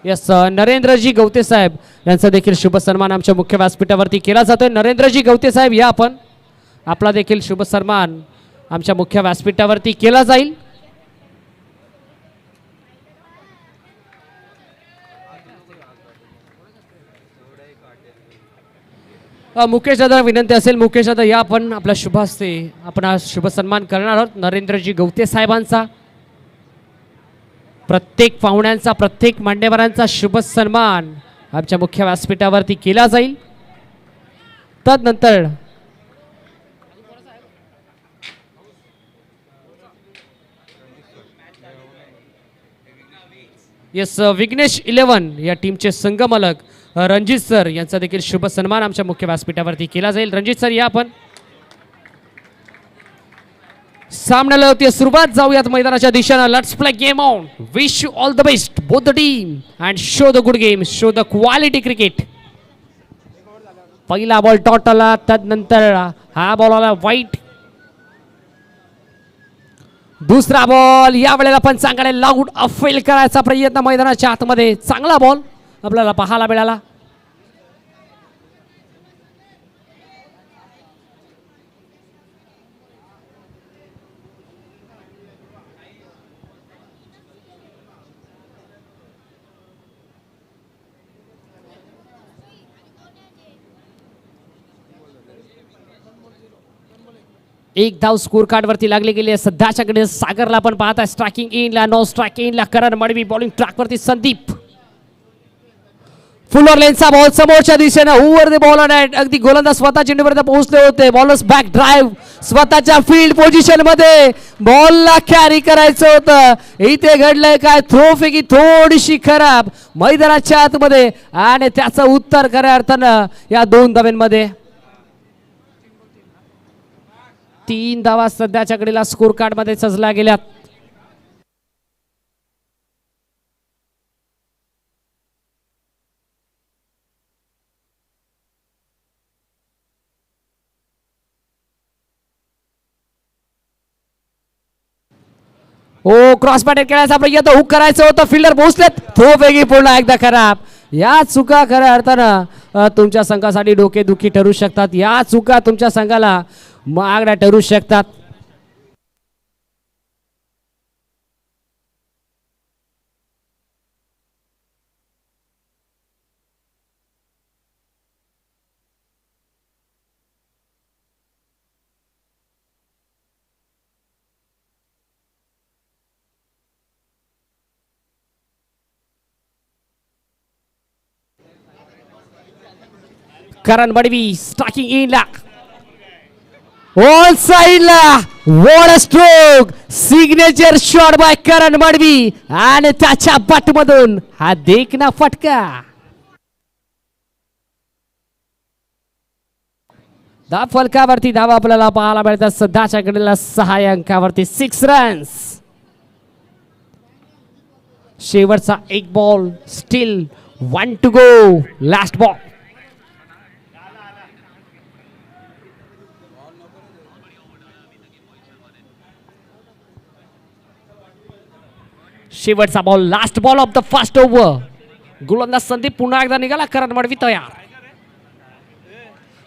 Yes Narendraji गवते साहेब यांचा देखील शुभ सन्मान आमच्या मुख्य व्यासपीठावरती केला जातोय। नरेंद्रजी गवते साहेब या आपण, आपला देखील शुभ सन्मान आमच्या मुख्य व्यासपीठावरती केला जाईल। मुकेश दादा विनंती असेल, मुकेश दादा या आपण, आपल्या शुभ हस्ते आपण आज शुभ सन्मान करणार आहोत नरेंद्रजी गवते साहेबांचा। प्रत्येक पाहुण्यांचा, प्रत्येक मान्यवरांचा शुभ सन्मान आमच्या मुख्य व्यासपीठावरती केला जाईल। तदनंतर यस विघ्नेश 11 या टीमचे संघमालक रणजित सर यांचा देखील शुभ सन्मान आमच्या मुख्य व्यासपीठावरती केला जाईल। रणजित सर या आपण, सामन्याला होती सुरुवात, जाऊयात मैदानाच्या दिशेने। Let's play game on, wish you all the best both the team and show the good game, show the quality cricket. पहिला बॉल डॉट आला, तदनंतर हा बॉल आला वाईट। दुसरा बॉल या वेळेला पण चांगले लाऊड अफेल करायचा प्रयत्न मैदानाच्या आतमध्ये, चांगला बॉल आपल्याला पाहायला मिळाला। एक धाव स्कोर कार्ड वरती लागली गेली आहे सध्याच्याकडे। सागरला पण पाहता स्ट्रायकिंग इनला, नो स्ट्रायकिंग इनला करण मडवी, बॉलिंग ट्रॅक वरती संदीप। फुलर लेनचा बॉल समोरच्या दिशेने, ओव्हर द बॉल अँड अगदी गोलंदाज स्वतः चेंडूपर्यंत पोहोचले होते। बॉलर्स बॅक ड्राईव्ह स्वतःच्या फील्ड पोझिशन मध्ये बॉलला कॅरी करायचं होतं। इथे घडलंय काय, थ्रो फेकी थोडीशी खराब मैदानाच्या आतमध्ये आणि त्याचं उत्तर खऱ्या अर्थानं या दोन धावांमध्ये। 3 धावा सध्याच्या घडीला स्कोर कार्ड मध्ये सजल्या गेल्यात। ओ क्रॉस पॅटेल खेळायचा प्रयत्न, हुक करायचं होतं, फिल्डर पोहोचलेत, थ्रो वेगी पूर्ण एकदा खराब। या चुका खऱ्या अर्थानं तुमच्या संघासाठी डोकेदुखी ठरू शकतात, या चुका तुमच्या संघाला मागण्या ठरू शकतात। करण बडवी स्ट्रायकिंग इनला, ऑल साइडला, what a stroke, signature shot by Karan Badvi आणि त्याच्या बॅटमधून हा देखना फटका। धाव फलकावरती धावा आपल्याला पाहायला मिळतात सध्याच्या घडीला 6 अंकावरती 6 रन्स। शेवटचा एक ball, still 1 to go, last ball. शेवटचा ball, last ball of the first over. गोलंदाज संदीप पुन्हा एकदा निघाला, करण मडवी तयार।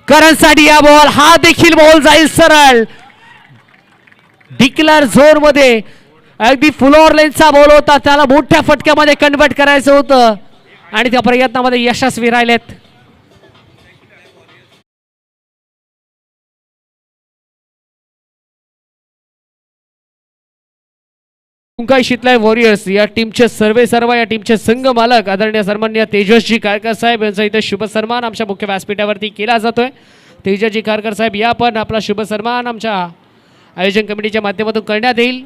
करण साठी हा बॉल, हा देखील बॉल जाईल सरळ डिक्लेअर झोन मध्ये। अगदी फुलर लेनचा बॉल होता, त्याला मोठ्या फटक्यामध्ये कन्वर्ट करायचं होतं आणि त्या प्रयत्नामध्ये यशस्वी राहिलेत। शितलाय वॉरियर्स या टीमचे सर्व या टीमचे संघ मालक आदरणीय सन्माननीय तेजसजी कारकर साहेब यांचा इथे शुभ सन्मान आमच्या मुख्य व्यासपीठावरती केला जातोय। तेजसजी कारकर साहेब या पण, आपला शुभ सन्मान आमच्या आयोजन कमिटीच्या माध्यमातून करण्यात येईल।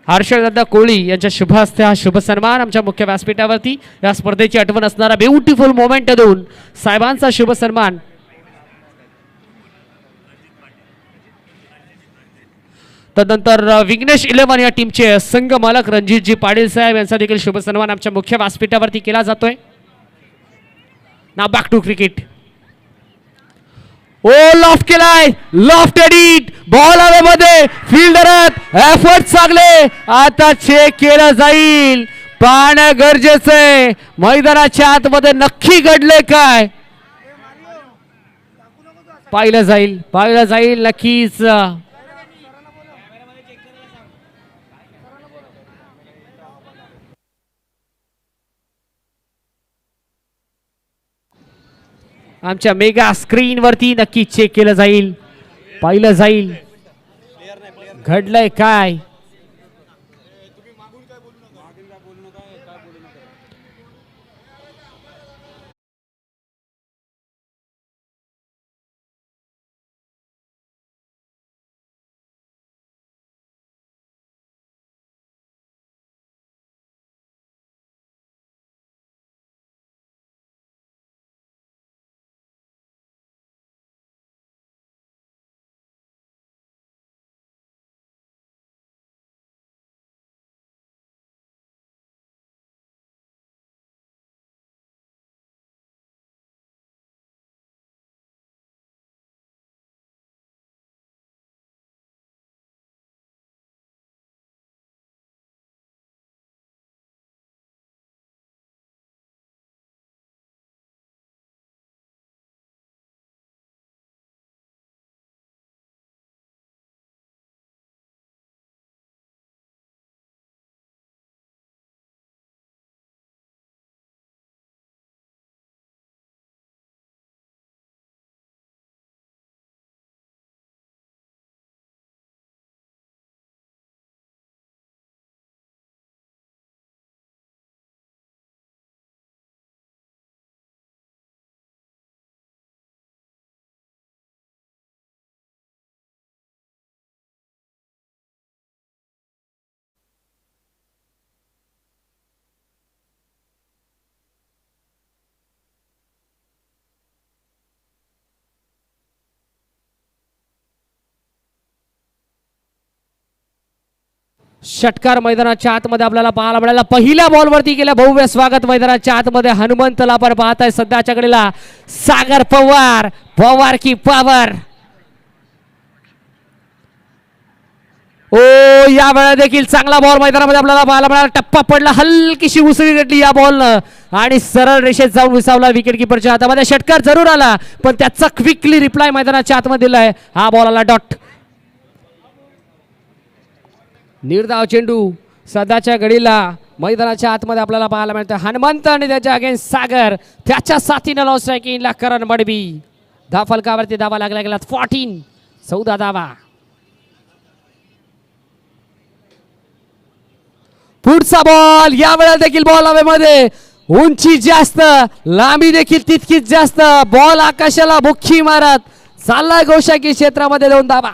हर्षदादा कोळी यांच्या शुभ हस्ते हा शुभ सन्मान आमच्या मुख्य व्यासपीठावरती या स्पर्धेची आठवण असणारा ब्युटिफुल मोमेंट देऊन साहेबांचा शुभ सन्मान। तदनंतर विघ्नेश 11 या टीमचे संघ मालक रणजितजी पाटील साहेब यांचा देखील शुभ सन्मान आमच्या मुख्य व्यासपीठावरती केला जातोय। नाव back to cricket. Oh loft केलाय, लॉफ्ट एडिट, बॉल हवेमध्ये, फिल्डरात एफर्ट चांगले, आता चेक केलं जाईल, पाहणं गरजेचं आहे मैदानाच्या आतमध्ये नक्की घडले काय, पाहिलं जाईल नक्कीच. आमच्या मेगा स्क्रीन वरती नक्की चेक केलं जाईल, पाहिलं जाईल घडलंय काय. षटकार मैदानाच्या आतमध्ये आपल्याला पाहायला मिळाला, पहिल्या बॉलवरती केलं भव्य स्वागत मैदानाच्या आतमध्ये. हनुमंतला आपण पाहताय सध्याच्या घडीला सागर पवार, पवार की पॉवर. ओ या वेळा देखील चांगला बॉल मैदानामध्ये आपल्याला पाहायला मिळाला, टप्पा पडला, हलकीशी उसळी घडली या बॉलनं आणि सरळ रेषेत जाऊन विसावला विकेट किपरच्या हातामध्ये. षटकार जरूर आला पण त्याचा क्विकली रिप्लाय मैदानाच्या आतमध्ये दिलाय. हा बॉल आला डॉट. निर्धाव चेंडू सध्याच्या घडीला मैदानाच्या आतमध्ये आपल्याला पाहायला मिळतं. हनुमंत आणि त्याच्या अगेन्स्ट सागर, त्याच्या साथीनं लॉस स्ट्रायकिंगला करण मडबी. धाव फलकावरती धावा लागला गेला 14, 14 धावा. पुढचा बॉल, या वेळेला देखील बॉल हवेमध्ये, उंची जास्त, लांबी देखील तितकीच जास्त, बॉल आकाशाला बुक्की मारत चाललाय गोशाकी क्षेत्रामध्ये 2 धावा.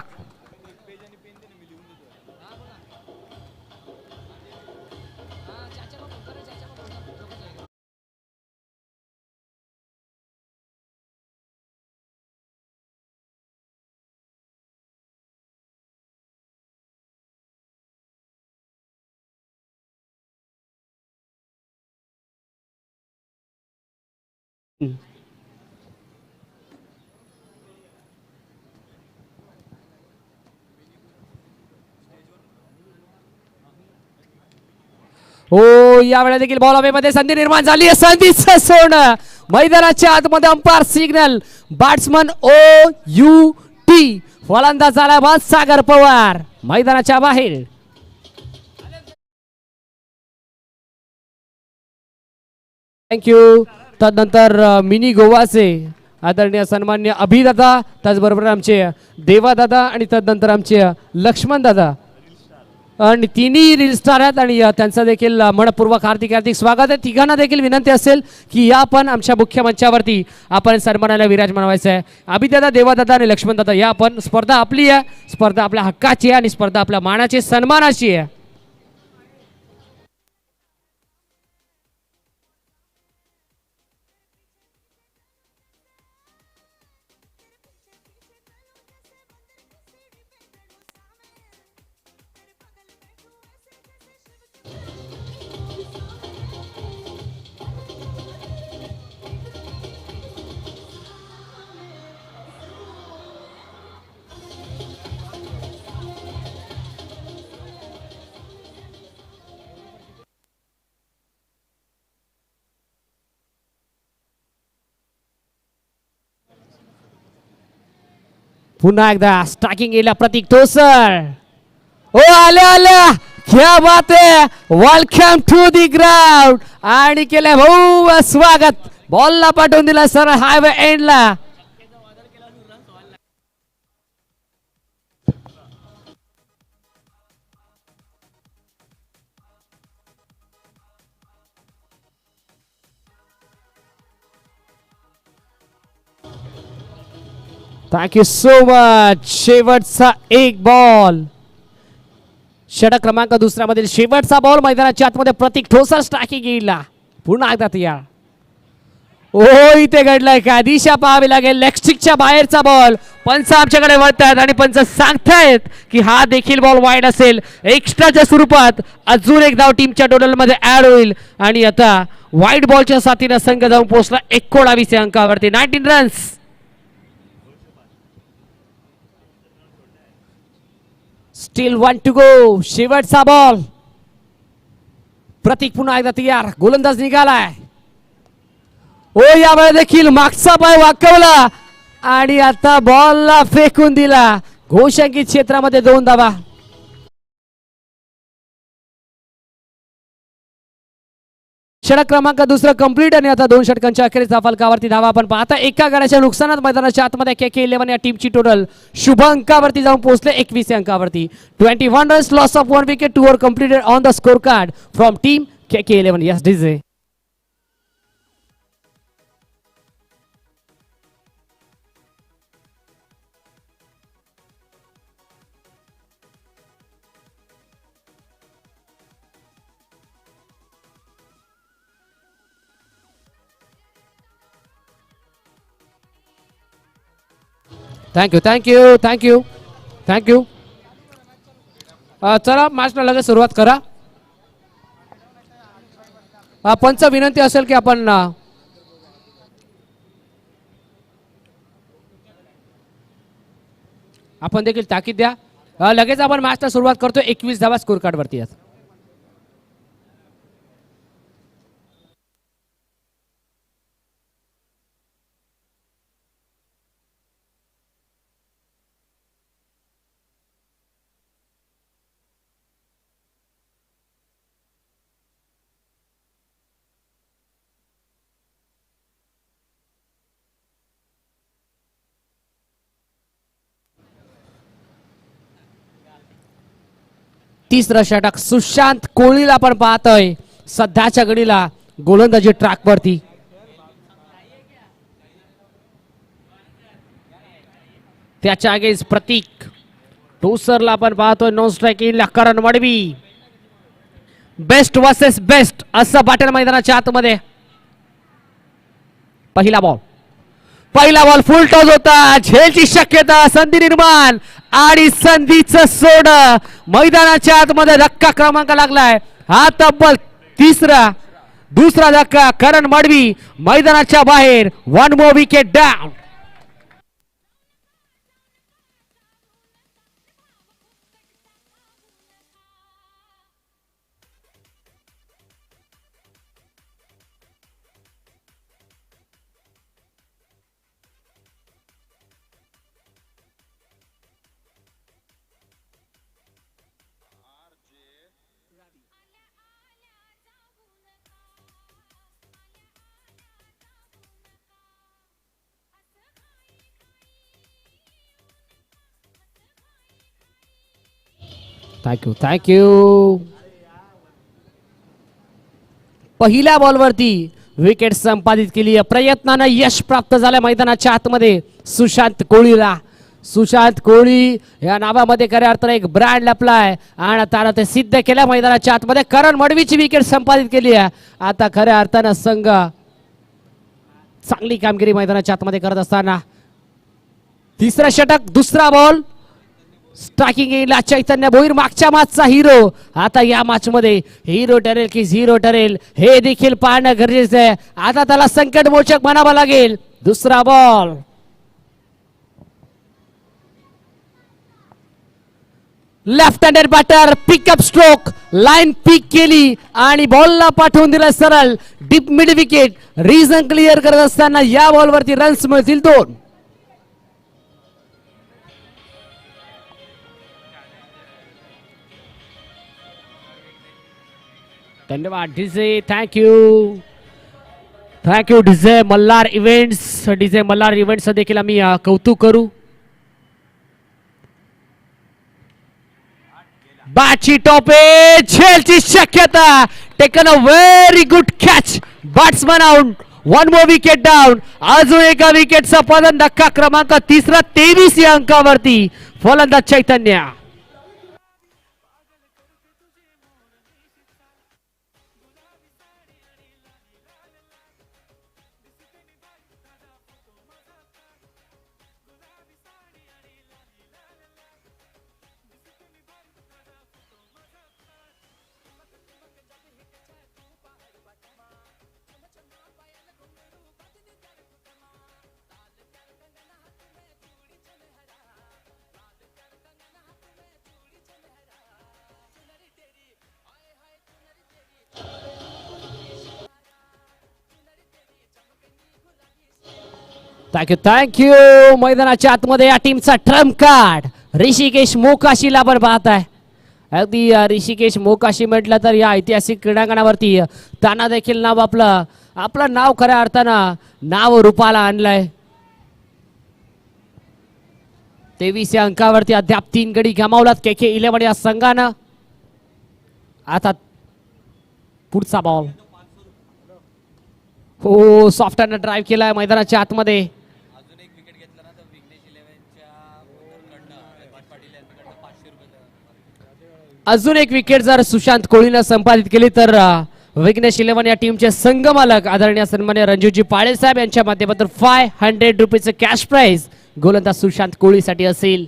हो या वेळेला देखील बॉल हवेमध्ये, संधी निर्माण झाली आहे, संधीचं सोडणं मैदानाच्या आतमध्ये. अंपायर सिग्नल, बॅट्समन OUT, फलंदाज झाला बाद सागर पवार मैदानाच्या बाहेर. थँक्यू. त्यानंतर मिनी गोवाचे आदरणीय सन्मान्य अभिदादा, त्याचबरोबर आमचे देवादादा आणि त्यानंतर आमचे लक्ष्मण दादा आणि तिन्ही रील स्टार आहेत आणि त्यांचं देखील मनपूर्वक हार्दिक हार्दिक स्वागत आहे. तिघांना देखील विनंती असेल की या पण आमच्या मुख्य मंचावरती आपण सन्मानाला विराजमान व्हायचं आहे. अभिदादा, देवादादा आणि लक्ष्मण दादा, या आपण स्पर्धा आपली आहे, स्पर्धा आपल्या हक्काची आहे आणि स्पर्धा आपल्या मानाची सन्मानाची आहे. पुन्हा एकदा स्ट्रायकिंग गेला प्रतीक ठोसर. ओ आले आल्या, क्या बात आहे, वेलकम टू दी ग्राउंड. आणि केलं भाऊ स्वागत. बॉलला पाठवून दिला सरळ हायवे एंडला. Thank you so much. शेवटचा एक बॉल, षटक क्रमांक दुसऱ्या मधील शेवटचा बॉल मैदानाच्या आतमध्ये प्रतीक ठोसर स्ट्रायकिंग येईल. पुन्हा एकदा तयार. ओ इथे घडलाय का, दिशा पाहावी लागेल. लेगस्टिकच्या बाहेरचा बॉल. पंच आमच्याकडे वळतात आणि पंच सांगतायत की हा देखील बॉल वाईड असेल. एक्स्ट्राच्या स्वरूपात अजून एक धाव टीमच्या टोटल मध्ये ऍड होईल. आणि आता वाईड बॉलच्या साथीने संघ जाऊन पोहोचला 19 अंकावरती. 19 रन्स. Still 1 to go. शेवटचा बॉल. प्रतीक पुन्हा एकदा तयार. गोलंदाज निघालाय. ओ यावेळी देखील मागचा पाय वाकवला आणि आता बॉलला फेकून दिला. घोषंकित क्षेत्रामध्ये 2 धावा. षटक क्रमांक दुसरा कंप्लीट आणि आता 2 षटकांच्या अखेरीचा फलकावरती धावा आपण पाहता. एका गड्याच्या नुकसानात मैदानाच्या आतमध्ये KK11 या टीमची टोटल शुभ अंकावरती जाऊन पोहोचले 21 अंकावरती. 21 runs, loss of 1 wicket, 2 over completed on the score card from team KK11. Yes DJ. Thank you. चला मॅचला लगेच सुरुवात करा. पंच विनंती असेल की आपण देखील ताकीद द्या. लगेच आपण मॅचला सुरुवात करतो. 21 धावा स्कोर कार्ड वरती. तिसरा षटक सुशांत कोहलीला आपण पाहतोय सध्याच्या घडीला गोलंदाजी ट्रॅक वरती. त्याच्या अगेन्स्ट प्रतीक ठोसरला आपण पाहतोय नॉन स्ट्रायकिंगला करण मडवी. बेस्ट वर्सेस बेस्ट असं बॅटल मैदानाच्या आतमध्ये. पहिला बॉल फुल टॉस होता. झेलची शक्यता, संधी निर्माण आणि संधीचं सोड. मैदानाच्या आतमध्ये धक्का क्रमांक लागलाय. हा तब्बल दुसरा धक्का. करण मडवी मैदानाच्या बाहेर. 1 मोर विकेट डाऊन. थँक्यू. पहिल्या बॉलवरती विकेट संपादित केली. प्रयत्नानं यश प्राप्त झालं मैदानाच्या आतमध्ये सुशांत कोहलीला. सुशांत कोहली या नावामध्ये खऱ्या अर्थाने एक ब्रँड लपलाय आणि त्याला ते सिद्ध केलं मैदानाच्या आतमध्ये. करण मडवीची विकेट संपादित केली आहे. आता खऱ्या अर्थानं संघ चांगली कामगिरी मैदानाच्या आतमध्ये करत असताना तिसरा षटक दुसरा बॉल. स्ट्रायकिंग येईल चैतन्य भोईर. मागचा हिरो आता या मॅच मध्ये हिरो ठरेल की झिरो ठरेल हे देखील पाहणं गरजेचं आहे. आता त्याला संकटमोचक म्हणावं लागेल. दुसरा ball. Left handed batter. Pickup stroke. Line pick केली आणि बॉलला पाठवून दिला सरळ deep mid wicket. Reason clear करत असताना या बॉलवरती रन्स मिळतील 2. धन्यवाद DJ. Thank you DJ Malhar events. DJ Malhar events देखील आम्ही कौतुक करू. बॅटची टोपे झेलची शक्यता. Taken a very good catch. Batsman out. 1 more wicket down. अजून एका विकेटचा पतन. धक्का क्रमांक 3 23 या अंकावरती फलंदाज चैतन्य. थँक्यू. मैदानाच्या आतमध्ये या टीमचा ट्रम्प कार्ड ऋषिकेश मोकाशीला आपण पाहताय. अगदी ऋषिकेश मोकाशी म्हटलं तर या ऐतिहासिक क्रीडांगणावरती त्यांना देखील नाव आपलं नाव खऱ्या अर्थानं नाव रूपाला आणलंय. 23 या अंकावरती अद्याप 3 गडी गमावलात KK11 या संघानं. आता पुढचा बॉल. हो सॉफ्टनं ड्राईव्ह केलाय मैदानाच्या आतमध्ये. अजून एक विकेट जर सुशांत कोळीनं संपादित केली तर विघ्नेश 11 या टीमचे संघ मालक आदरणीय सन्मान्य रणजितजी पाळे साहेब यांच्या माध्यमातून 500 रुपीचं कॅश प्राइज गोलंदाज सुशांत कोळीसाठी असेल.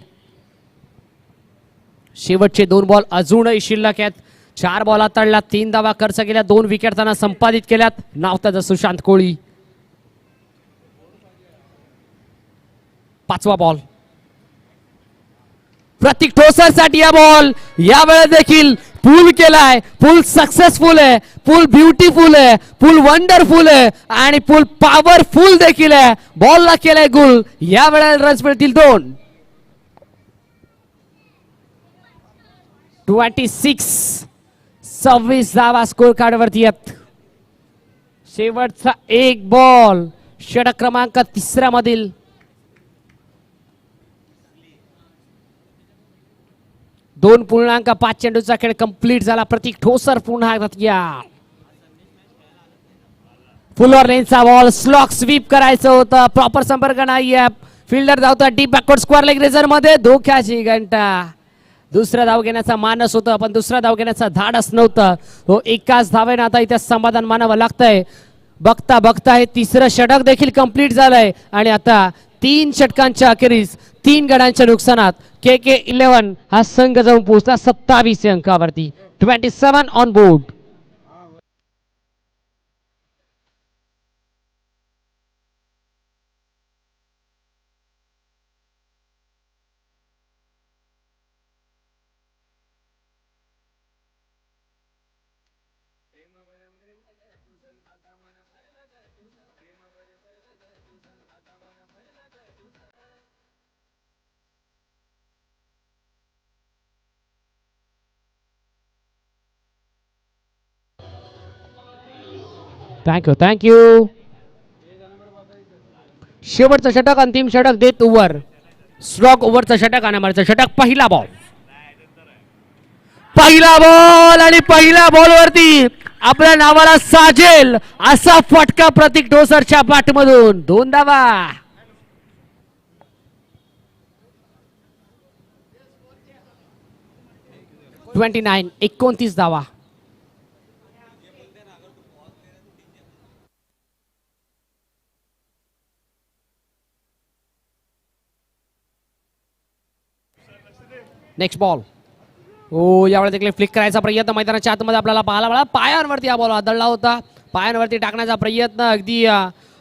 शेवटचे 2 बॉल अजूनही शिल्लक आहेत. 4 बॉल हाताळला, 3 धावा खर्च केल्या, 2 विकेट त्यांना संपादित केल्यात. नाव त्याचं सुशांत कोळी. 5वा बॉल. प्रतीक ठोसरसाठी हा बॉल यावेळेस देखील पूल केलाय. पूल सक्सेसफुल आहे, पूल ब्युटिफुल आहे, पूल वंडरफुल आहे आणि पूल पॉवरफुल देखील आहे. बॉलला केलाय गुल. यावेळेस रन्स मिळतील 2. 26 धावा स्कोर कार्ड वरती आहेत. शेवटचा 1 बॉल षटक क्रमांक 3 मधील. 2.5 चेंडूचा खेळ कंप्लीट झाला. प्रतीक ठोसर पुन्हा या फुलवर लेनचा बॉल. स्लॉक स्वीप करायचं होतं, प्रॉपर संपर्क नाहीये. फिल्डर धावता deep backward square leg razor मध्ये. धोक्याची घंटा. दुसरा धाव घेण्याचा मानस होता पण दुसरा धाव घेण्याचा धाडस नव्हतं. तो एकाच धावेनं आता इथे समाधान मानावं लागतंय. बघता बघता हे 3रं षटक देखील कंप्लीट झालंय आणि आता 3 षटकांच्या अखेरीस 3 गड्यांच्या नुकसानात KK11 हा संघ जाऊन पोहोचला 27 अंकावरती. 27 ऑन बोर्ड. थँक्यू. शेवटचं षटक, अंतिम षटक देत ओव्हर. स्ट्रोक ओव्हरचं षटक आणि मारचं षटक. पहिला बॉल आणि पहिल्या बॉलवरती आपल्या नावाला साजेल असा फटका प्रतीक ठोसरच्या बॅटमधून. 2 धावा. 29 धावा. Next ball. हो यावेळेस देखील फ्लिक करायचा प्रयत्न मैदानाच्या आतमध्ये आपल्याला पाहायला मिळाला. पायांवरती हा बॉल आदळला होता. पायांवरती टाकण्याचा प्रयत्न. अगदी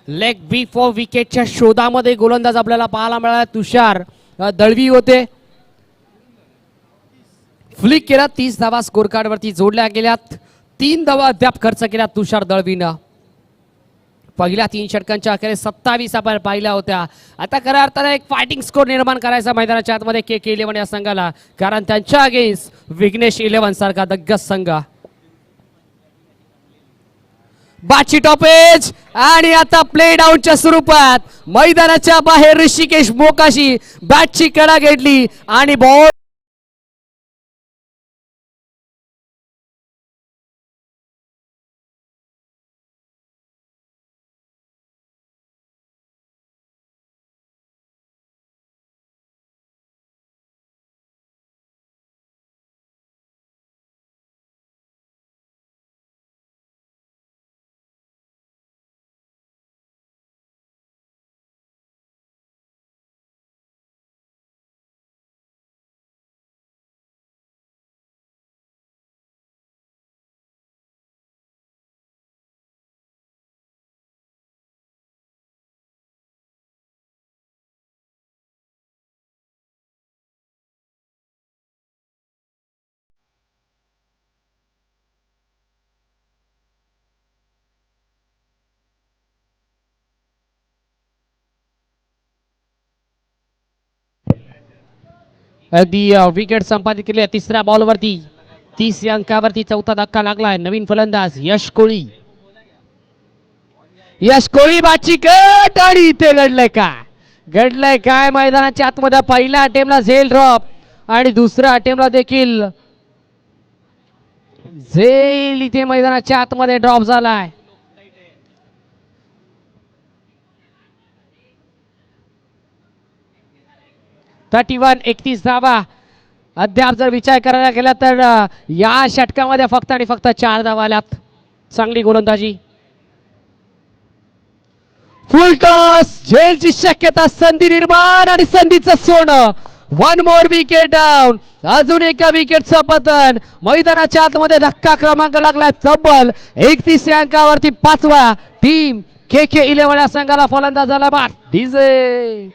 लेग बी फॉर विकेटच्या शोधामध्ये गोलंदाज आपल्याला पाहायला मिळाला. तुषार दळवी होते. फ्लिक केला. 30 धावा स्कोर कार्ड वरती जोडल्या गेल्यात. 3 धावा अद्याप खर्च केल्या तुषार दळवीनं. पहिल्या 3 षटकांच्या अखेरीस 27 आपण पाहिल्या होत्या. आता खऱ्या अर्थाने एक फायटिंग स्कोर निर्माण करायचा मैदानाच्या आतमध्ये KK11 या संघाला, कारण त्यांच्या अगेन्स्ट विघ्नेश 11 सारखा दिग्गज संघ. बाची टॉपेज आणि आता प्ले डाऊनच्या स्वरूपात मैदानाच्या बाहेर ऋषिकेश मोकाशी बॅटची कडा घेतली आणि बॉल अगदी विकेट संपादित केली तिसऱ्या बॉलवरती 30 या अंकावरती चौथा धक्का लागलाय नवीन फलंदाज यश कोळी. यश कोळी बाची कट आणि इथे घडलंय काय मैदानाच्या आतमध्ये पहिल्या अटेम्पला झेल ड्रॉप आणि दुसऱ्या अटेम्पला देखील झेल इथे मैदानाच्या आतमध्ये ड्रॉप झालाय. वन 31 धावा. अद्याप जर विचार करायला गेला तर या षटकामध्ये फक्त आणि फक्त 4 धावा आल्यात. चांगली गोलंदाजी. फुल टॉस झेलची शक्यता संधी निर्माण आणि संधीचं सोनं. One more wicket down. अजून एका विकेटचं पतन. मैदानाच्या आतमध्ये धक्का क्रमांक लागलाय तब्बल 31 या अंकावरती 5वा टीम KK11 या संघाला फलंदाज झाला बाद डीजे.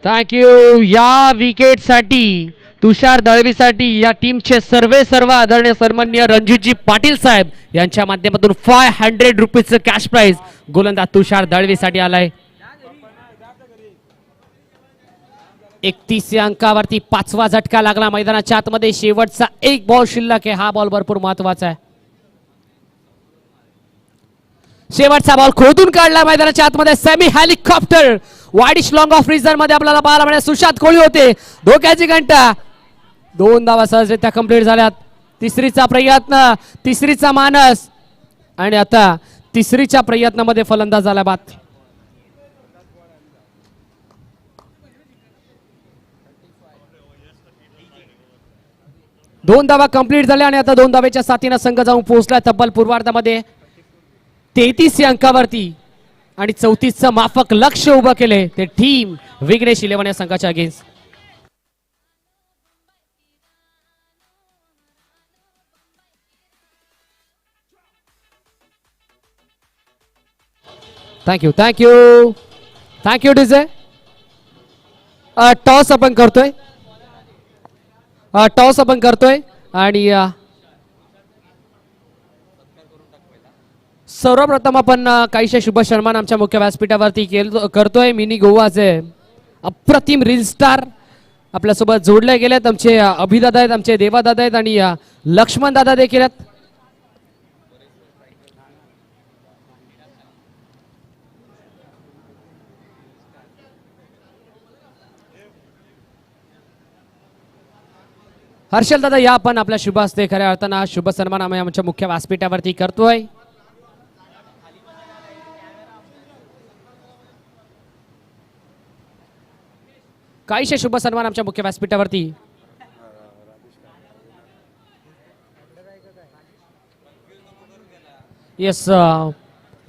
थँक्यू. या विकेटसाठी तुषार दळवीसाठी या टीमचे सर्व आदरणीय सन्माननीय रणजितजी पाटील साहेब यांच्या माध्यमातून 500 रुपीजचं कॅश प्राइज गोलंदाज तुषार दळवीसाठी आलाय. 31 या अंकावरती 5वा झटका लागला मैदानाच्या आतमध्ये. शेवटचा एक बॉल शिल्लक आहे. हा बॉल भरपूर महत्वाचा आहे. शेवटचा बॉल खोदून काढला मैदानाच्या आतमध्ये. Semi helicopter widish long of reason मध्ये आपल्याला पाहायला मिळाले. सुशांत कोळी होते. धोक्याची घंटा. 2 धावा सहजरित्या कंप्लीट झाल्यात. तिसरीचा प्रयत्न, तिसरीचा मानस आणि आता तिसरीच्या प्रयत्नामध्ये फलंदाज झाला बाद. दोन धावा कंप्लीट झाल्या आणि आता 2 धावेच्या साथीनं संघ जाऊन पोहोचला तब्बल पूर्वार्धामध्ये 33 या अंकावरती आणि 34चं माफक लक्ष उभं केले ते टीम विघ्नेश 11 या संघाच्या अगेन्स्ट. Thank you DJ. टॉस आपण करतोय आणि सर्वप्रथम आपण काहीशा शुभ सन्मान आमच्या मुख्य व्यासपीठावरती करतोय. मिनी गोवाचे अप्रतिम रील स्टार आपल्यासोबत जोडले गेलेत. आमचे अभिदादा आहेत, आमचे देवादादा आहेत आणि लक्ष्मण दादा देखील आहेत. हर्षल दादा या आपण आपल्या शुभ हस्ते खऱ्या अर्थानं शुभ सन्मान आम्ही आमच्या मुख्य व्यासपीठावरती करतोय. काहीशे शुभ सन्मान आमच्या मुख्य व्यासपीठावरती. येस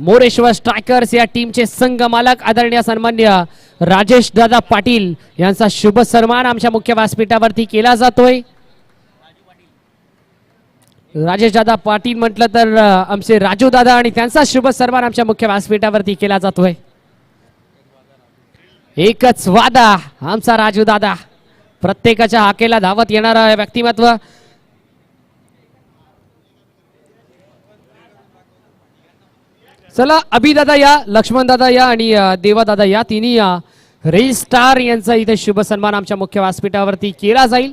मोरेश्वर स्ट्रायकर्स या टीमचे संघ मालक आदरणीय सन्मान्य राजेश दादा पाटील यांचा शुभ सन्मान आमच्या मुख्य व्यासपीठावरती केला जातोय. राजेश दादा पाटील म्हटलं तर आमचे राजू दादा आणि त्यांचा शुभ सन्मान आमच्या मुख्य व्यासपीठावरती केला जातोय. एकच वादा आमचा राजू दादा, प्रत्येकाच्या हाकेला धावत येणारा व्यक्तिमत्व. चला अभिदादा या, लक्ष्मण दादा या आणि देवा दादा या, तिन्ही रेल स्टार यांचा इथे शुभ सन्मान आमच्या मुख्य व्यासपीठावरती केला जाईल.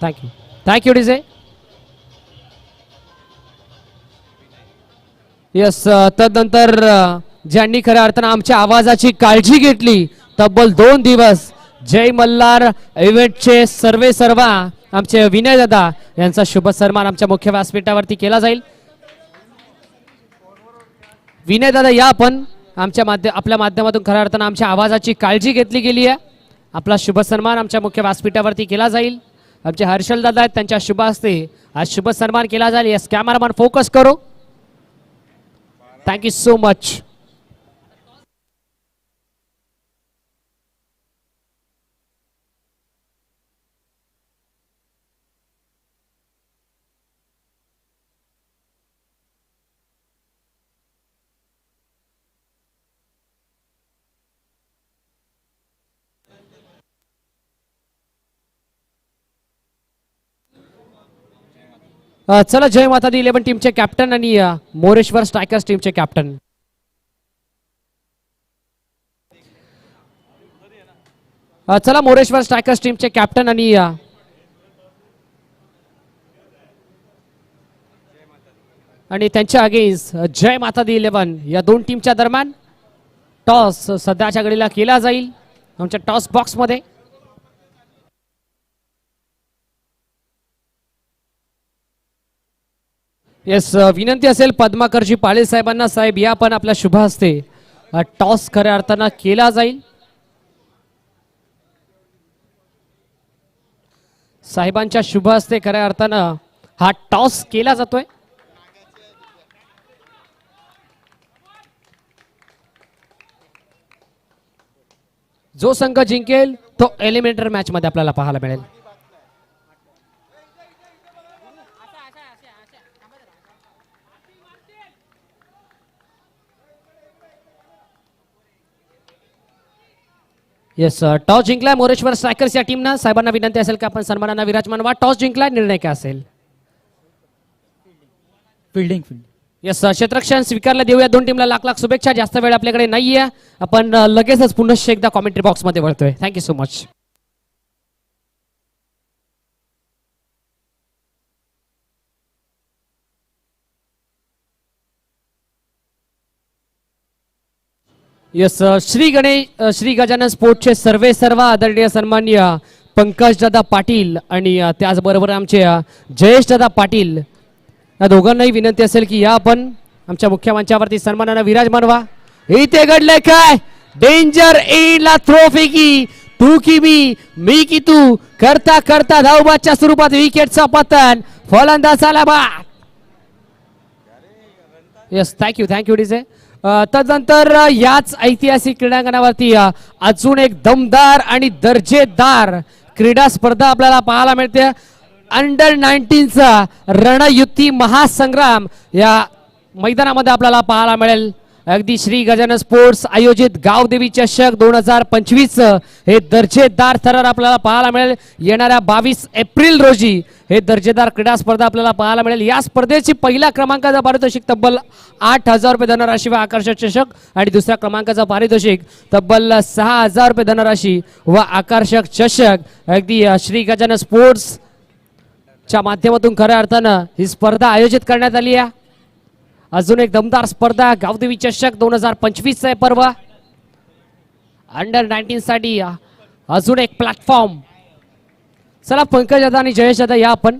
Thank you thank you DJ. यस, तदनंतर ज्यांनी खऱ्या अर्थानं आमच्या आवाजाची काळजी घेतली तब्बल 2 दिवस, जय मल्हार इव्हेंटचे सर्वा आमचे विनय दादा यांचा शुभ सन्मान आमच्या मुख्य व्यासपीठावरती केला जाईल. विनय दादा या, आपण आपल्या माध्यमातून खऱ्या अर्थानं आमच्या आवाजाची काळजी घेतली गेली आहे. आपला शुभ सन्मान आमच्या मुख्य व्यासपीठावरती केला जाईल. आमचे हर्षल दादा आहेत, त्यांच्या शुभ हस्ते आज शुभ सन्मान केला जाईल. यस, कॅमेरामॅन फोकस करो. Thank you so much. चला, जय माता दी 11 टीमचे कॅप्टन आणि मोरेश्वर स्ट्रायकर्स टीमचे कॅप्टन. चला, मोरेश्वर स्ट्रायकर्स टीमचे कॅप्टन आणि त्यांच्या अगेन्स्ट जय माता दी 11 या 2 टीमच्या दरम्यान टॉस सध्याच्या घडीला केला जाईल आमच्या टॉस बॉक्स मध्ये. येस, विनंती असेल पद्माकरजी पाटील साहेबांना, साहेब या पण आपल्या शुभ हस्ते टॉस खऱ्या अर्थानं केला जाईल. साहेबांच्या शुभ हस्ते खऱ्या अर्थानं हा टॉस केला जातोय. जो संघ जिंकेल तो एलिमिनेटर मॅच मध्ये आपल्याला पाहायला मिळेल. येस, टॉस जिंकलाय मोरेश्वर स्ट्रायकर्स या टीमनं. साहेबांना विनंती असेल की आपण सन्मानांना विराजमान व्हा. टॉस जिंकलाय, निर्णय काय असेल? फिल्डिंग. येस, क्षेत्ररक्षण स्वीकारला देऊया. 2 टीमला लाख लाख शुभेच्छा. जास्त वेळ आपल्याकडे नाहीये, आपण लगेचच पुन्हा एकदा कॉमेंट्री बॉक्स मध्ये वळतोय. Thank you so much. Yes, Shri Gajanan स्पोर्ट्सचे सर्वा आदरणीय सन्माननीय पंकज दादा पाटील आणि त्याचबरोबर आमचे जयेश दादा पाटील या दोघांनाही विनंती असेल की या आपण आमच्या मुख्य मंचावरती सन्मानानं विराजमान व्हा. इथे घडलंय काय? डेंजर एंडला थ्रो फेकी, तू की मी की तू, करता करता धावबादच्या स्वरूपात विकेटचा पतन, फलंदाज आला बाद. Yes, thank you DJ. तदनंतर याच ऐतिहासिक क्रीडांगणावरती अजून एक दमदार आणि दर्जेदार क्रीडा स्पर्धा आपल्याला पाहायला मिळते. अंडर 19चा रणयुद्धी महासंग्राम या मैदानामध्ये आपल्याला पाहायला मिळेल. अगदी श्री गजानन स्पोर्ट्स आयोजित गावदेवी चषक 2025 हे दर्जेदार थरार आपल्याला पाहायला मिळेल. येणाऱ्या 22 एप्रिल रोजी हे दर्जेदार क्रीडा स्पर्धा आपल्याला पाहायला मिळेल. या स्पर्धेची पहिल्या क्रमांकाचा पारितोषिक तब्बल 8,000 रुपये धनराशी व आकर्षक चषक आणि दुसऱ्या क्रमांकाचा पारितोषिक तब्बल 6,000 रुपये धनराशी व आकर्षक चषक अगदी श्री गजानन स्पोर्ट्स च्या माध्यमातून खऱ्या अर्थानं ही स्पर्धा आयोजित करण्यात आली आहे. अजून एक दमदार स्पर्धा गावदेवी चषक 2025 आहे पर्व. अंडर 19 साठी अजून एक प्लॅटफॉर्म. चला पंकज दादा आणि जयेश दादा या आपण.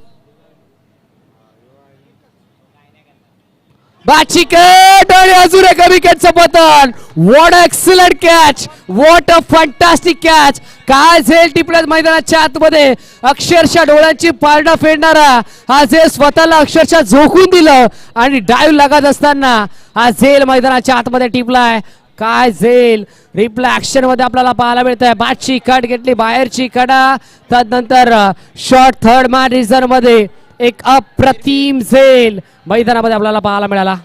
बाची कट आणि अजून एका विकेटचं पतन. What excellent catch, what a fantastic catch. काय झेल टिपल्यात मैदानाच्या आतमध्ये, अक्षरशः डोळ्यांची पारडं फेडणारा हा झेल स्वतःला अक्षरशः झोकून दिलं आणि डाईव्ह लागत असताना हा झेल मैदानाच्या आतमध्ये टिपलाय. काय झेल रिप्लाय ऍक्शन मध्ये आपल्याला पाहायला मिळत आहे. बॅटची कट घेतली, बाहेरची कडा, त्यानंतर शॉर्ट थर्ड मॅन रिझर्व मध्ये एक अप्रतिम झेल मैदानामध्ये आपल्याला पाहायला मिळाला.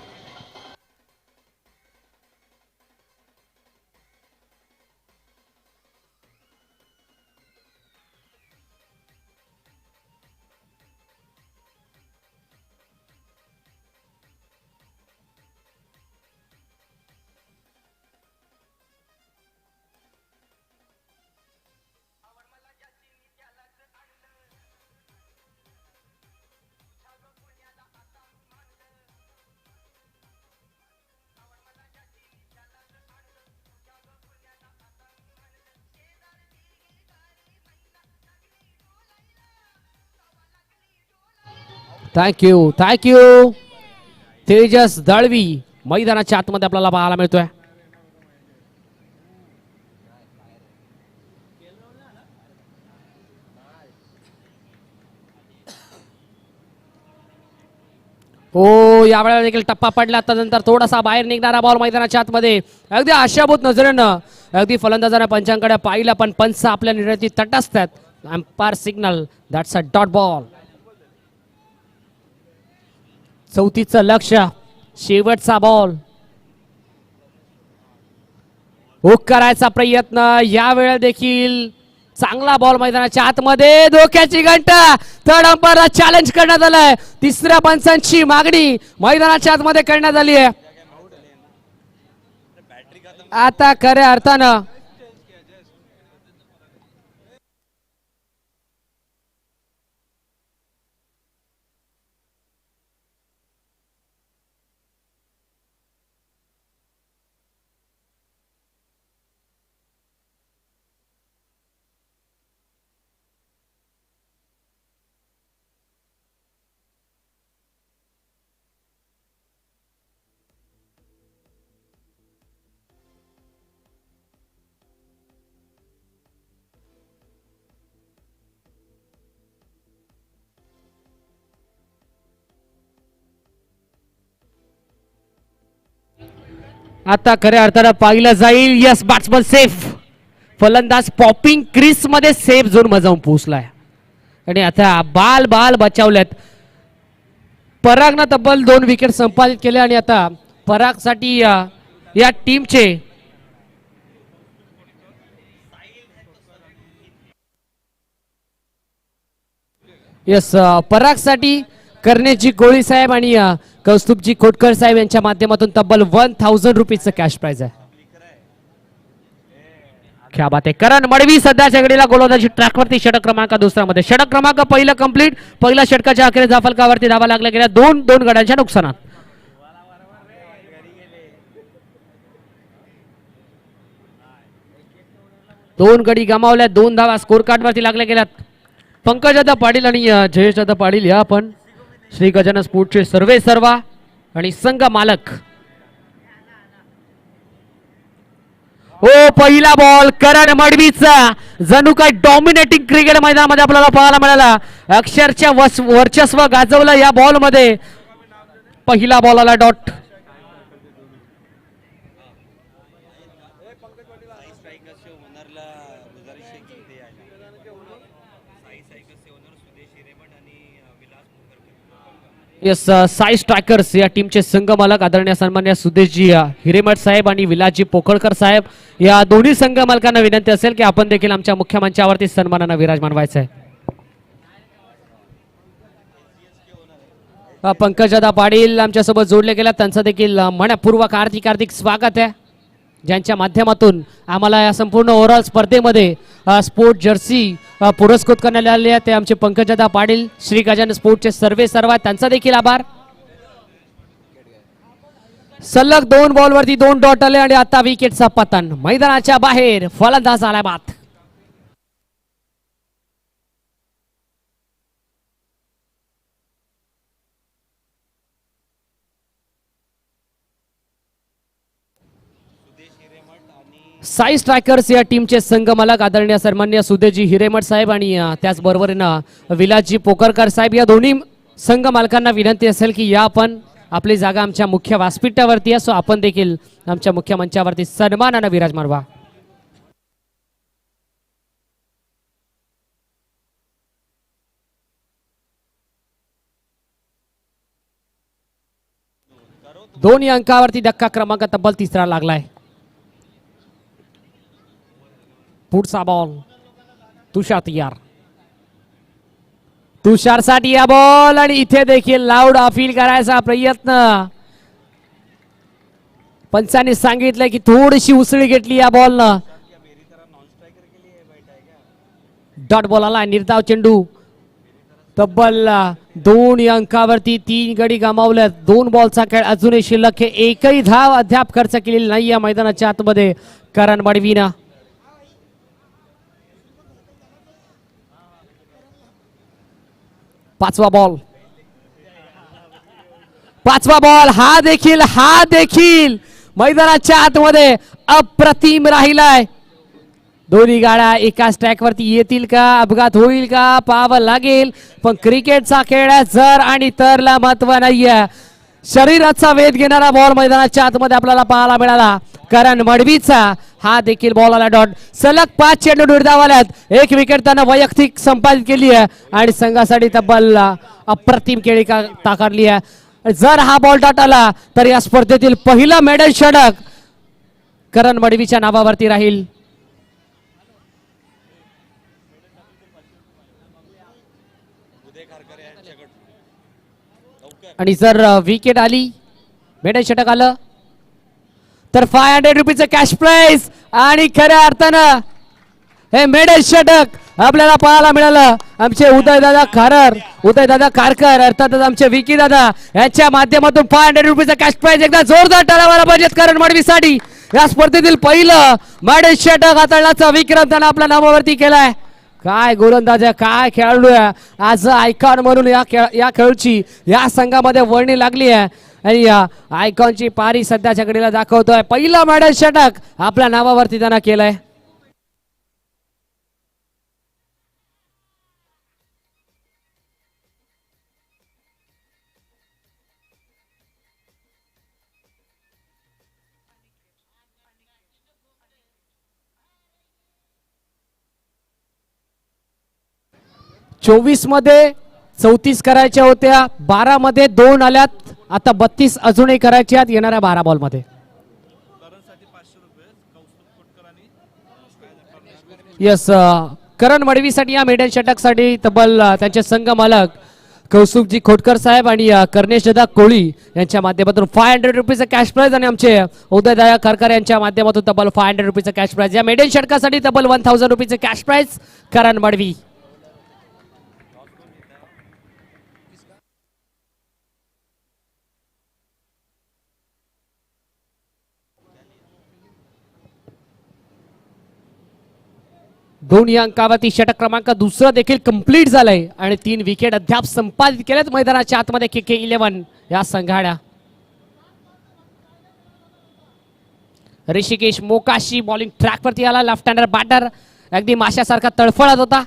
थँक्यू तेजस दळवी मैदानाच्या आतमध्ये आपल्याला पाहायला मिळतोय. हो, यावेळेला देखील टप्पा पडला, त्यानंतर थोडासा बाहेर निघणारा बॉल मैदानाच्या आतमध्ये. अगदी आशाभूत नजरेनं अगदी फलंदाजाने पंचांकडे पाहिलं, पण पंच आपल्या निर्णयाची तटस्थ आहेत. Umpire signal, that's a dot ball. चौथीचं लक्ष, शेवटचा बॉल. हुक करायचा प्रयत्न, यावेळेला देखील चांगला बॉल मैदानाच्या आतमध्ये. धोक्याची घंटा, थर्ड अंपायरला चॅलेंज करण्यात आलंय. तिसऱ्या पंचांची मागणी मैदानाच्या आतमध्ये करण्यात आली आहे. आता खऱ्या अर्थानं आता खऱ्या अर्थानं पाहिलं जाईल. Yes, batsman safe. फलंदाज पॉपिंग क्रीज मध्ये सेफ झोन मध्ये जाऊन पोहोचलाय आणि आता बाल बाल बचावल्यात. परागनं तब्बल 2 विकेट संपादित केले आणि आता परागसाठी या टीमचे यस परागसाठी करण्याची गोळी साहेब आणि कौस्तुभजी खोटकर साहेब यांच्या माध्यमातून तब्बल 1000 रुपीजचं कॅश प्राइज आहे. क्या बात आहे. करण मडवी सध्याच्या घडीला गोलंदाजी ट्रॅकवरती. षटक क्रमांक दुसऱ्यामध्ये, षटक क्रमांक पहिलं कंप्लीट. पहिल्या षटकाच्या अखेर जाफलकावरती धावा लागल्या गेल्या दोन गड्यांच्या नुकसानात. दोन गडी गमावल्या, 2 धावा स्कोर कार्ड वरती लागल्या गेल्यात. पंकजदा पाटील आणि जयेशदा पाटील या पण श्री गजानन स्पोर्टचे सर्वे सर्वा आणि संघ मालक. हो, पहिला बॉल करण मडवीचा. जणू काय डॉमिनेटिंग क्रिकेट मैदानामध्ये आपल्याला पाहायला मिळाला. अक्षरच्या वर्चस्व गाजवलं या बॉल मध्ये. पहिला बॉल आला डॉट. यस, साई स्ट्रायकर्स या टीमचे संघ मालक आदरणीय सन्मान्य सुदेशजी हिरेमठ साहेब आणि विलासजी पोखळकर साहेब या दोन्ही संघ मालकांना विनंती असेल की आपण देखील आमच्या मुख्य मंचावरती सन्मानानं विराजमान व्हायचं आहे. पंकजदा पाटील आमच्यासोबत जोडले गेला, त्यांचं देखील मनपूर्वक हार्दिक स्वागत आहे, ज्यांच्या माध्यमातून आम्हाला या संपूर्ण ओव्हरऑल स्पर्धेमध्ये स्पोर्ट जर्सी पुरस्कृत करण्यात आले आहे. ते आमचे पंकजदा पाटील, श्री गजानन स्पोर्टचे सर्वे सर्व, त्यांचा देखील आभार. सलग 2 बॉलवरती 2 डॉट आले आणि आता विकेटचा पतन. मैदानाच्या बाहेर फलंदाज आला बाद. साई स्ट्रायकर्स या टीमचे संघ मालक आदरणीय सन्मान्य सुदेजी हिरेमठ साहेब आणि त्याचबरोबर विलासजी पोकरकर साहेब या दोन्ही संघ मालकांना विनंती असेल की या आपण आपली जागा आमच्या मुख्य व्यासपीठावरती असो आपण देखील आमच्या मुख्य मंचावरती सन्मानानं विराजमान व्हा. दोन्ही अंकावरती धक्का क्रमांक तब्बल तिसरा लागलाय. पुढचा बॉल तुषार तयार. तुषारसाठी या बॉल आणि इथे देखील लाऊड अपील करायचा प्रयत्न. पंचांनी सांगितलं की थोडीशी उसळी घेतली या बॉलनं. डॉट बॉल आला. निर्धाव चेंडू. तब्बल 2 अंकावरती 3 गडी गमावल्यात. 2 बॉलचा खेळ अजूनही शिल्लक आहे. एकही धाव अद्याप खर्च केलेली नाही या मैदानाच्या आतमध्ये करण मडवीनं. पाचवा बॉल हा देखील मैदानाच्या आतमध्ये अप्रतिम राहिलाय. दोन्ही गाड्या एका स्ट्रॅक वरती येतील का, अपघात होईल का पाहावं लागेल. पण क्रिकेटचा खेळ आहे, जर आणि तरला महत्व नाहीये. शरीराचा वेध घेणारा बॉल मैदानाच्या आतमध्ये आपल्याला पाहायला मिळाला. करण मडवीचा हा देखील बॉल आला. डॉट. सलग 5 चेंडू निर्धावल्यात. 1 विकेट त्यानं वैयक्तिक संपादित केली आहे आणि संघासाठी तब्बल अप्रतिम खेळी ताकारली आहे. जर हा बॉल डॉट आला तर या स्पर्धेतील पहिला मेडल षटक करण मडवीच्या नावावरती राहील. आणि जर विकेट आली, मेडल षटक आलं तर 500 रुपीचं कॅश प्राइज आणि खऱ्या अर्थानं हे मेडल षटक आपल्याला पाहायला मिळालं. आमचे उदयदादा खारकर अर्थातच आमचे विकी दादा यांच्या माध्यमातून 500 रुपीचं कॅश प्राइज. एकदा जोरदार टाळ्या पाहिजेत करण मडवीसाठी. या स्पर्धेतील पहिलं मेडल षटक हाताळण्याचा विक्रम त्यानं आपल्या नावावरती केलाय. काय गोलंदाज आहे, काय खेळाडू आहे. आज आयकॉन म्हणून या खेळची या संघामध्ये वर्णी लागली आहे आणि या आयकॉनची पारी सध्याच्या घडीला दाखवतोय. पहिला मेडल षटक आपल्या नावावरती त्यानं केलंय. चोवीस मध्ये 34 करायच्या होत्या, 12 मध्ये 2 आल्यात. आता 32 अजूनही करायच्या आहेत येणाऱ्या 12 बॉल मध्ये. यस, करण मडवीसाठी या मेडल षटकसाठी तब्बल त्यांचे संघ मालक कौस्तुभजी खोटकर साहेब आणि कर्णेश दादा कोळी यांच्या माध्यमातून 500 रुपीचं कॅश प्राइज आणि आमचे उदयदादा खारकर यांच्या माध्यमातून तब्बल 500 रुपीचं कॅश प्राइज. या मेडल षटकासाठी तब्बल 1000 रुपीचं कॅश प्राइज करण मडवी. दोन या अंकावरती षटक क्रमांक दुसरं देखील कंप्लीट झालंय आणि 3 विकेट अद्याप संपादित केलेत मैदानाच्या आतमध्ये KK11 या संघाड्या. ऋषिकेश मोकाशी बॉलिंग ट्रॅक वरती आला. लेफ्ट हँडर बॅटर अगदी माशासारखा तळफळत होता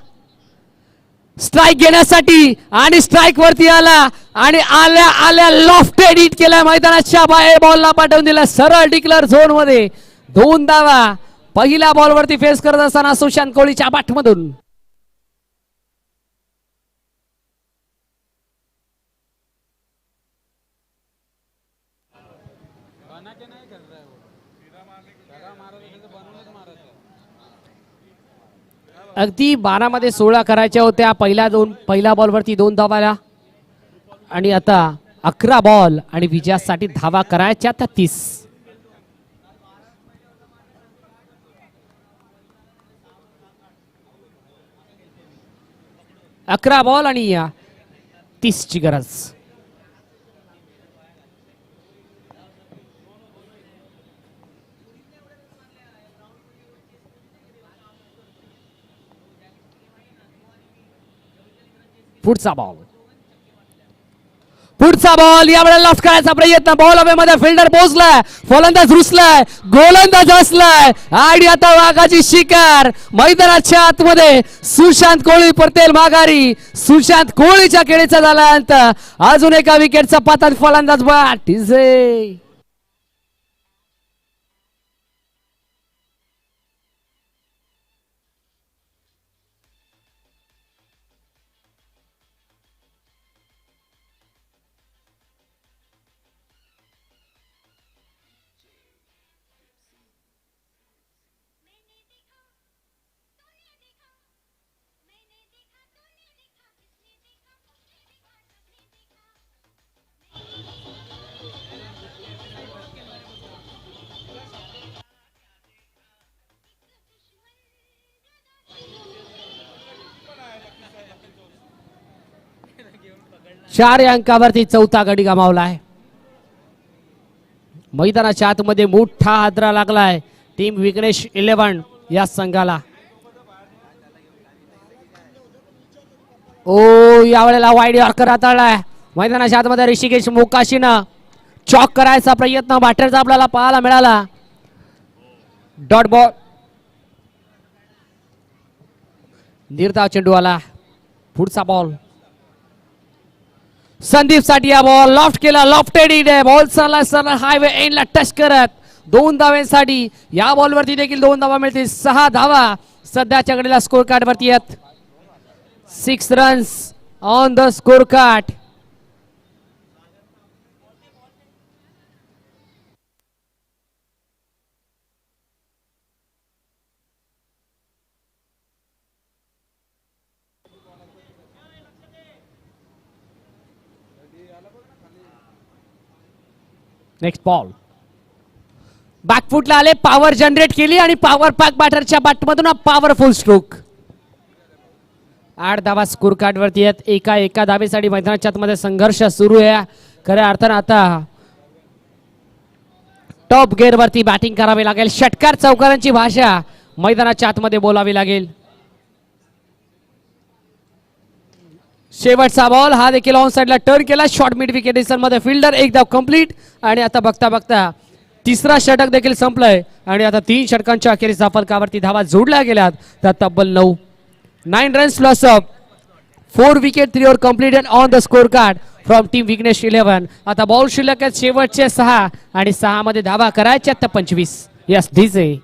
स्ट्राइक घेण्यासाठी आणि स्ट्राइक वरती आला आणि आल्या लॉफ्टेड हिट केला. मैदानाच्या बाहेर बॉलला पाठवून दिला सरळ डिक्लेअर झोन मध्ये. 2 धावा पहिल्या बॉलवरती फेस करत असताना सुशांत कोळीच्या बाटमधून. अगदी 12 मध्ये 16 करायच्या होत्या. पहिल्या बॉलवरती 2 धावा आणि आता 11 बॉल आणि विजयासाठी धावा करायच्या 30. अकरा बॉल आणि 30 ची गरज. पुढचा बॉल यावेळेला लॉफ्ट करायचा प्रयत्न, बॉल हवेमध्ये, फिल्डर पोहोचलाय, फलंदाज रुसलाय, गोलंदाज असलाय आणि आता वाघाची शिकार मैदानाच्या आतमध्ये. सुशांत कोहली परतेल माघारी. सुशांत कोहलीच्या खेळीचा झाला अंत. अजून एका विकेटचा पतन, फलंदाज बाद. इझे 4 अंकावरती चौथा गडी गमावलाय. मैदानाच्या आतमध्ये मोठा हादरा लागलाय टीम विघ्नेश 11 या संघाला. ओ यावेळेला वाईड यॉर्कर हाताळलाय. मैदानाच्या आतमध्ये ऋषिकेश मोकाशीनं चॉक करायचा प्रयत्न बॅटरचा आपल्याला पाहायला मिळाला. डॉट बॉल, निर्धाव चेंडू आला. पुढचा बॉल संदीप साठी, या बॉल लॉफ्ट केला, लॉफ्टेड इट आहे. बॉल सरला सरला हायवे एंडला टच करत 2 धावांसाठी. या बॉलवरती देखील 2 धावा मिळतील. 6 धावा सध्याच्या घडीला स्कोर कार्ड वरती आहेत. 6 runs on the score card. Next ball बॅकफुटला आले, पॉवर जनरेट केली आणि पॉवर पॅक बॅटरच्या बॅटमधून पॉवरफुल स्ट्रोक. 8 धावा स्कोर कार्ड वरती आहेत. एका धावेसाठी मैदानाच्या आतमध्ये संघर्ष सुरू आहे. खऱ्या अर्थानं आता टॉप गिअर वरती बॅटिंग करावी लागेल. षटकार चौकारांची भाषा मैदानाच्या आतमध्ये बोलावी लागेल. शेवटचा बॉल हा देखील ऑन साइडला टर्न केला. शॉर्ट मिड विकेट मध्ये फिल्डर, एक धाव कंप्लीट. आणि आता बघता बघता तिसरा षटक देखील संपलाय आणि आता 3 षटकांच्या अखेरीस फलकावरती धावा जोडल्या गेल्यात. त्या तब्बल 9 runs loss of 4 wicket, 3 over completed on the score card from team Vighnesh 11. आता बॉल शिल्लक आहेत शेवटचे 6 आणि 6 मध्ये धावा करायच्या तर 25. Yes DJ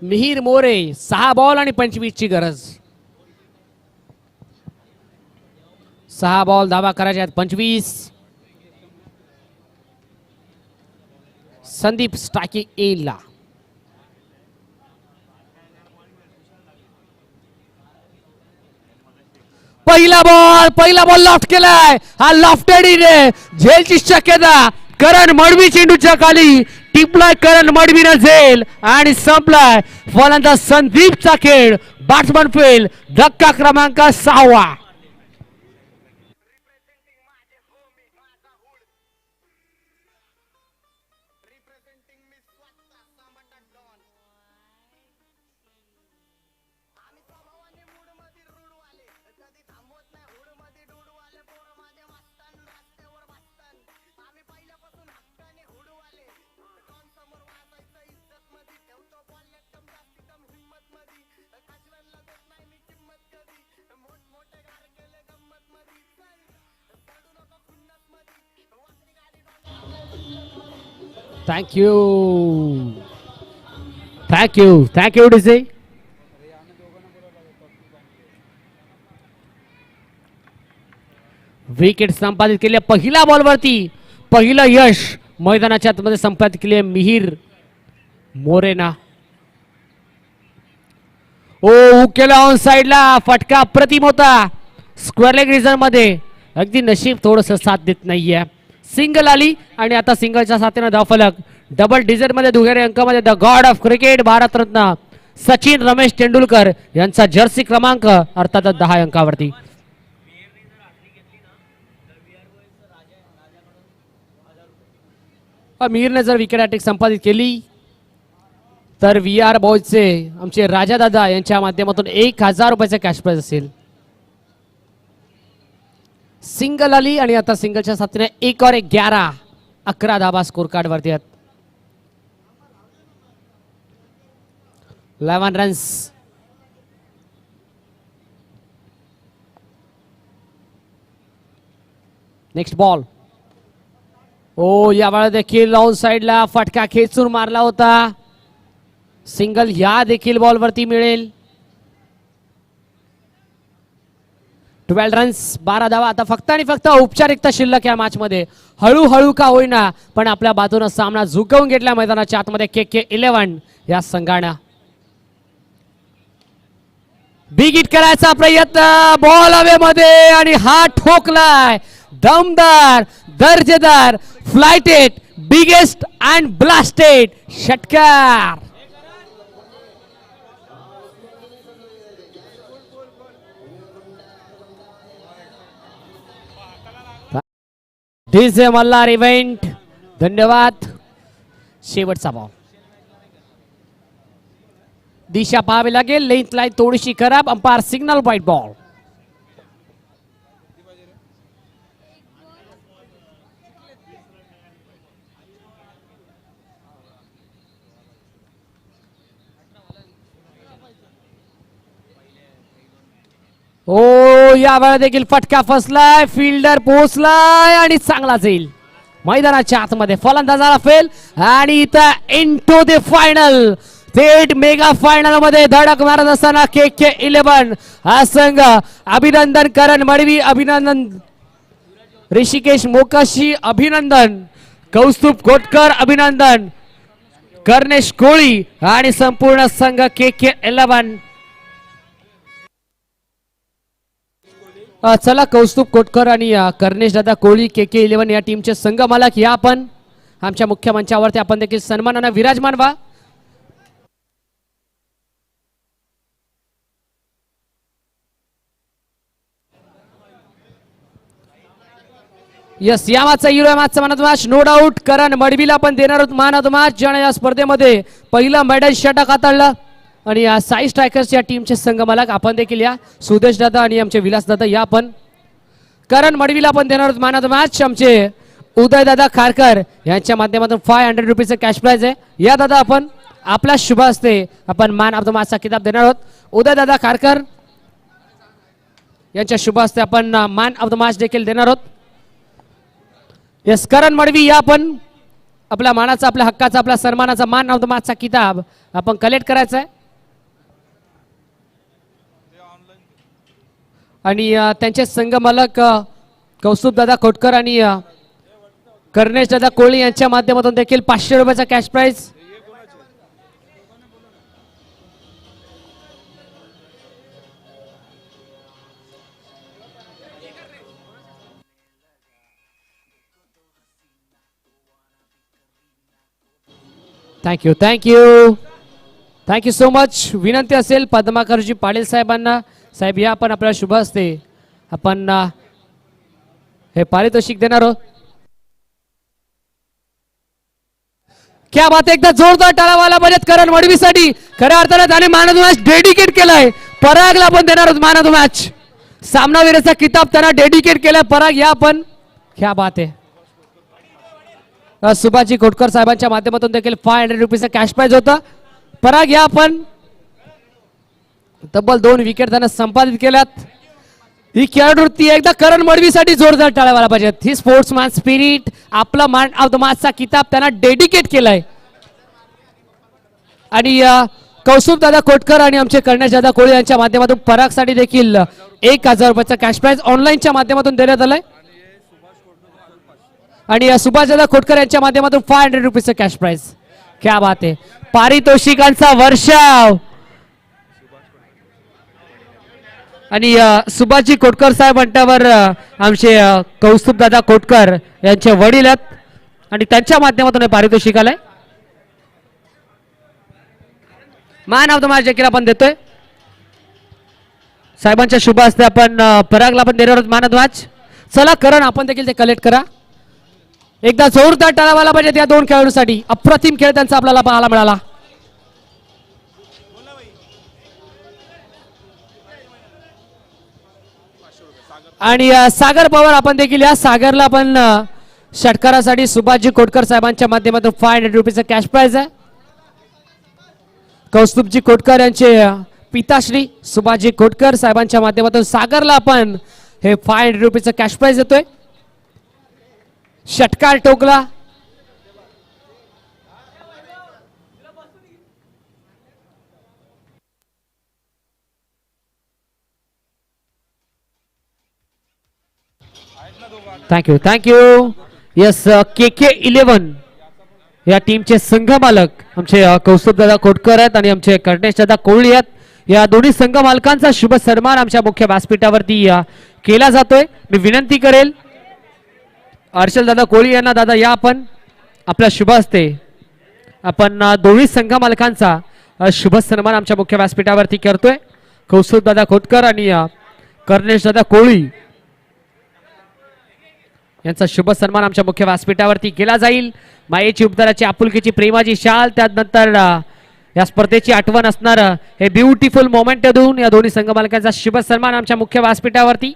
Mihir More 6 ball आणि 25 ची गरज. 6 बॉल धावा करायच्या आहेत 25. संदीप स्ट्रायकिंग एला. पहिला बॉल लॉफ्ट केलाय. हा लॉफ्टेड इन आहे. झेलची शक्यता. करण मडवी चेंडूच्या खाली टिपलाय. करण मडवीनं झेल आणि संपलाय. फलंदाज संदीपचा खेळ. Batsman fail. धक्का क्रमांक 6वा. Thank you. Thank you, DJ. Wicket संपादित केली आहे. पहिल्या बॉलवरती पहिलं यश मैदानाच्या आतमध्ये संपादित केली आहे मिहिर मोरेना. ओ केला ऑन साइडला फटका अप्रतिम होता. स्क्वेअर लेग रिझन मध्ये अगदी नशीब थोडस साथ देत नाहीये. सिंगल आली आणि आता सिंगलच्या साथीनं धावफलक. डबल डिजिट मध्ये दुहेरी अंकामध्ये the god of cricket Bharat Ratna Sachin Ramesh Tendulkar यांचा जर्सी क्रमांक अर्थातच 10 अंकावरती. मिहिरने जर विकेट हॅट्रिक संपादित केली तर VR बॉयजचे आमचे राजा दादा यांच्या माध्यमातून 1000 रुपयाचे कॅश प्राइज असेल. सिंगल आली आणि आता सिंगलच्या साथीने 1 और 11 धाबा स्कोर कार्ड वरती आहेत. 11 रन्स. Next ball. ओ यावेळेला देखील ऑन साइडला फटका खेचून मारला होता. सिंगल या देखील बॉलवरती मिळेल. 12 रन्स 12 धावा. आता फक्त आणि फक्त औपचारिकता शिल्लक या मॅच मध्ये. हळूहळू का होईना पण आपल्या बाजूने सामना झुकवून घेतला मैदानाच्या आतमध्ये KK11 या संघानं. बिग हिट करायचा प्रयत्न बॉल हवे मध्ये आणि हा ठोकलाय. दमदार दर्जेदार फ्लायटेड बिगेस्ट अँड ब्लास्टेड षटकार. डीजे मल्हार इव्हेंट धन्यवाद. शेवटचा बॉल. दिशा पाहावी लागेल. लेंथ लाईन थोडीशी खराब. Umpire signal white ball. Oh यावेळेला देखील फटका फसलाय. फिल्डर पोहोचलाय आणि चांगला जाईल मैदानाच्या आतमध्ये. फलंदाजाला फेल आणि इथं इनटू द फायनल थेट मेगा फायनल मध्ये धडक मारत असताना KK11 हा संघ. अभिनंदन करण मडवी, अभिनंदन ऋषिकेश मोकाशी, अभिनंदन कौस्तुभ कोटकर, अभिनंदन कर्णेश कोळी आणि संपूर्ण संघ KK11. चला कौस्तुभ कोटकर आणि कर्णेश दादा कोळी KK11 या टीमचे संघ मालक या आपण आमच्या मुख्य मंचावरती आपण देखील सन्मानाने विराजमान व्हा. यस या मॅचचा हिरो मॅचचा man of the match no doubt Karan मडवीला पण देणार आहोत मॅन ऑफ द मॅच ज्याने या स्पर्धेमध्ये पहिला मेडल षटक हाताळलं. आणि या साई स्ट्रायकर्स या टीमचे संघ मालक आपण देखील या. सुदेश दादा आणि आमचे विलास दादा या आपण. करण मडवीला आपण देणार आहोत मॅन ऑफ द मॅच आमचे उदय दादा खारकर यांच्या माध्यमातून 500 रुपीचं कॅश प्राइज आहे. या दादा आपण आपल्या शुभ हस्ते आपण मॅन ऑफ द मॅचचा किताब देणार आहोत. उदय दादा खारकर यांच्या शुभ हस्ते आपण मॅन ऑफ द मॅच देखील देणार आहोत. यस करण मडवी या आपण आपल्या मानाचा आपल्या हक्काचा आपल्या सन्मानाचा मॅन ऑफ द मॅचचा किताब आपण कलेक्ट करायचा आहे. आणि त्यांचे संघ मालक कौस्तुभ दादा खोटकर आणि कर्णेश दादा कोळी यांच्या माध्यमातून देखील 500 रुपयाचा cash prize. Thank you thank you thank you so much. विनंती असेल पद्माकरजी पाटील साहेबांना. साहेब या आपण आपल्या शुभ हस्ते आपण हे पारितोषिक देणार आहोत. क्या बात आहे. एकदा जोरदार टाळावाला बजेट करण मडवीसाठी. खऱ्या अर्थाने त्याने man of the match dedicate केलाय. परागला पण देणार आहोत मॅन ऑफ द मॅच. सामनावीराचा किताब त्यांना डेडिकेट केलाय. पराग या आपण. क्या बात आहे. सुभाजी खोटकर साहेबांच्या माध्यमातून देखील 500 रुपीचं कॅश प्राइज होतं. पराग या आपण. तब्बल 2 विकेट त्यानं संपादित केल्यात. ही खेळाडूवृत्ती एकदा करण मडवीसाठी जोरदार टाळायला पाहिजेत. ही स्पोर्ट्समॅन स्पिरिट आपला मॅन ऑफ द मॅचचा किताब त्यांना डेडिकेट केलाय. आणि कौस्तुभ दादा कोटकर आणि आमचे कर्णेश दादा कोळी यांच्या माध्यमातून परागसाठी देखील 1000 रुपयाचा कॅश प्राइज ऑनलाईनच्या माध्यमातून देण्यात आलाय. आणि सुभाषदादा खोटकर यांच्या माध्यमातून 500 रुपीजचं कॅश प्राइज. क्या बात आहे. पारितोषिकांचा वर्षाव. आणि सुभाषजी खोटकर साहेब म्हणल्यावर आमचे कौस्तुभदादा खोटकर यांचे वडील आहेत आणि त्यांच्या माध्यमातून हे पारितोषिक आलंय. मॅन ऑफ द मॅच देखील आपण देतोय साहेबांच्या शुभ हस्ते. आपण परागला पण देणार आहोत मॅन ऑफ द मॅच. चला करण आपण देखील ते कलेक्ट करा. एकदा जोरदार टाळ्या व्हायला पाहिजे त्या दोन खेळाडूंसाठी. अप्रतिम खेळ त्यांचा आपल्याला पाहायला मिळाला. आणि सागर पवार आपण देखील या. सागरला पण षटकारासाठी सुभाषजी खोटकर साहेबांच्या माध्यमातून 500 रुपीजचं कॅश प्राइज आहे. कौस्तुभजी खोटकर यांचे पिताश्री सुभाषजी खोटकर साहेबांच्या माध्यमातून सागरला आपण हे 500 रुपीजचं कॅश प्राइज देतोय. षटकार टोकला. थँक्यू. यस KK11 या टीमचे संघ मालक आमचे कौस्तुभदादा खोटकर आहेत आणि आमचे कर्णेशदादा कोळी आहेत. या दोन्ही संघ मालकांचा शुभ सन्मान आमच्या मुख्य व्यासपीठावरती केला जातोय. मी विनंती करेल हर्षलदादा कोळी यांना, दादा या आपण आपल्या शुभ हस्ते आपण दोन्ही संघ मालकांचा शुभ सन्मान आमच्या मुख्य व्यासपीठावरती करतोय. कौस्तुभदादा खोटकर आणि कर्णेशदादा कोळी यांचा शुभ सन्मान आमच्या मुख्य व्यासपीठावरती केला जाईल. मायेची उपदाराची आपुलकीची प्रेमाची शाल, त्यानंतर या स्पर्धेची आठवण असणार हे ब्युटिफुल मोमेंट देऊन या दोन्ही संघ मालकांचा शुभ सन्मान आमच्या मुख्य व्यासपीठावरती